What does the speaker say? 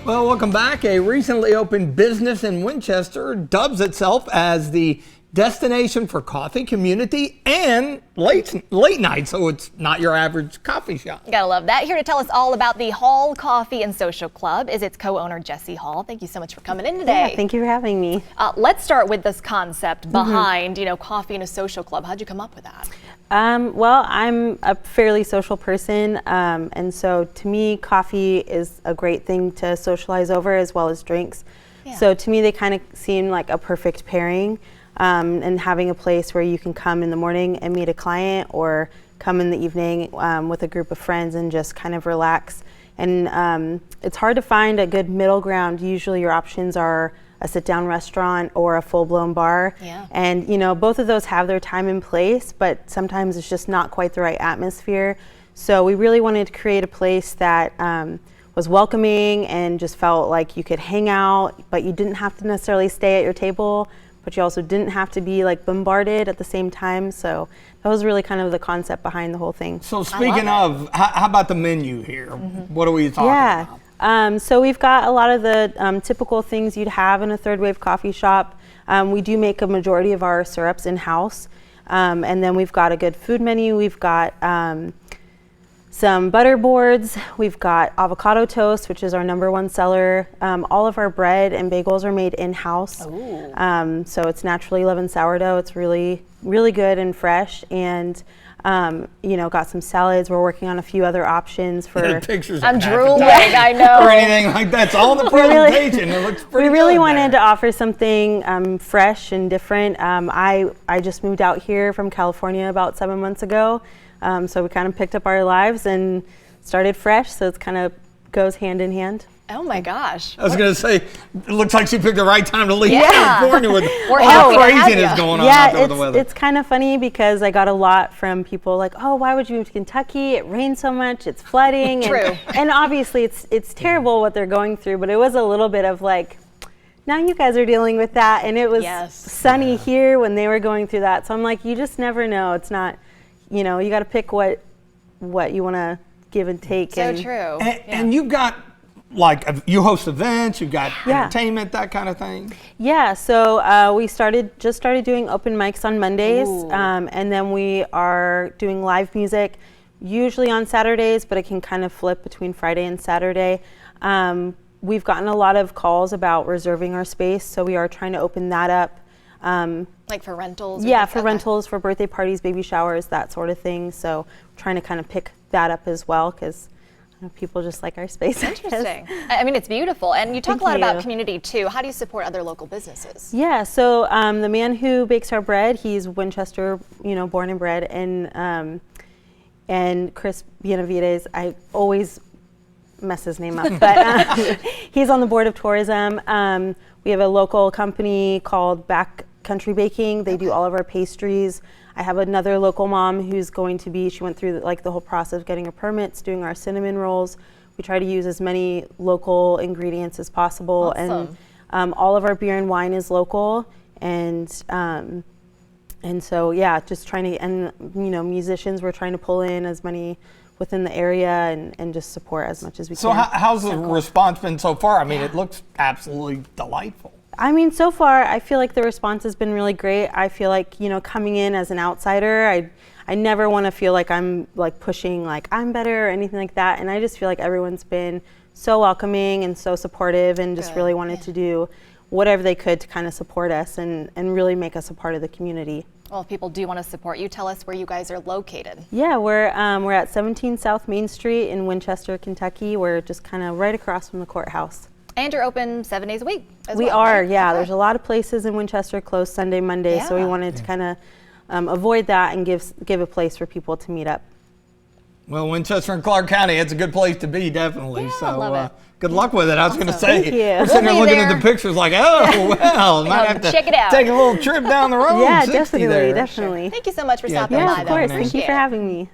Well, welcome back. A recently opened business in Winchester dubs itself as the destination for coffee, community, and late night, so it's not your average coffee shop. Gotta love that. Here to tell us all about the Hall Coffee and Social Club is its co-owner, Jessie Hall. Thank you so much for coming in today. Yeah, thank you for having me. Let's start with this concept behind, coffee and a social club. How'd you come up with that? Well, I'm a fairly social person, and so to me, coffee is a great thing to socialize over as well as drinks. Yeah. So to me, they kind of seem like a perfect pairing. And having a place where you can come in the morning and meet a client, or come in the evening with a group of friends and just kind of relax. And it's hard to find a good middle ground. Usually your options are a sit-down restaurant or a full-blown bar. Yeah. And both of those have their time and place, but sometimes it's just not quite the right atmosphere. So we really wanted to create a place that was welcoming and just felt like you could hang out, but you didn't have to necessarily stay at your table, but you also didn't have to be like bombarded at the same time. So that was really kind of the concept behind the whole thing. So speaking of, how about the menu here? What are we talking about? So we've got a lot of the typical things you'd have in a third wave coffee shop. We do make a majority of our syrups in-house. And then we've got a good food menu. We've got some butter boards. We've got avocado toast, which is our #1 seller. All of our bread and bagels are made in-house. So it's naturally leavened sourdough. It's really, really good and fresh. And got some salads. We're working on a few other options for. Pictures. I'm drooling. I know. Or anything like that. It's all in the presentation. It looks pretty. We really good wanted there to offer something fresh and different. I just moved out here from California about 7 months ago. So we kind of picked up our lives and started fresh, so it's kind of goes hand in hand. Oh my gosh. I was going to say, it looks like she picked the right time to leave Yeah. California with We're all the happy to have craziness you. going on out there with the Yeah, weather. it's kind of funny because I got a lot from people like, oh, why would you move to Kentucky? It rains so much, it's flooding. True. And obviously it's terrible what they're going through, but it was a little bit of like, now you guys are dealing with that. And it was sunny here when they were going through that. So I'm like, you just never know. It's not, you got to pick what you want to give and take. So true. And you've got, you host events, you've got entertainment, that kind of thing. Yeah, so we just started doing open mics on Mondays, and then we are doing live music, usually on Saturdays, but it can kind of flip between Friday and Saturday. We've gotten a lot of calls about reserving our space, so we are trying to open that up. Like for rentals? Yeah, for rentals, for birthday parties, baby showers, that sort of thing. So trying to kind of pick that up as well, because people just like our space. Interesting. I mean, it's beautiful. And you talk a lot about community too. How do you support other local businesses? Yeah, so the man who bakes our bread, he's Winchester, born and bred, and Chris Benavides, I always mess his name up, but he's on the board of tourism. We have a local company called Backcountry Baking. They do all of our pastries. I have another local mom who's she went through the whole process of getting her permits, doing our cinnamon rolls. We try to use as many local ingredients as possible. Awesome. And all of our beer and wine is local. And so, just trying to, and musicians, we're trying to pull in as many within the area and just support as much as we can. So how's the response been so far? I mean, it looks absolutely delightful. I mean, so far, I feel like the response has been really great. I feel like, coming in as an outsider, I never want to feel like I'm pushing I'm better or anything like that. And I just feel like everyone's been so welcoming and so supportive and just really wanted to do whatever they could to kind of support us and really make us a part of the community. Well, if people do want to support you, tell us where you guys are located. Yeah, we're at 17 South Main Street in Winchester, Kentucky. We're just kind of right across from the courthouse. And you're open 7 days a week as well. We are, right? yeah. Okay. There's a lot of places in Winchester closed Sunday, Monday, so we wanted to kind of avoid that and give a place for people to meet up. Well, Winchester and Clark County, it's a good place to be, definitely. Yeah, so love it. good luck with it. I was going to say, Thank you. we're sitting there We'll be looking there. at the pictures like, oh, well, might have to check it out. take a little trip down the road. Yeah, 60 definitely, there. definitely. Thank you so much for stopping thanks by. Yeah, of for course. coming in. Thank you for having me.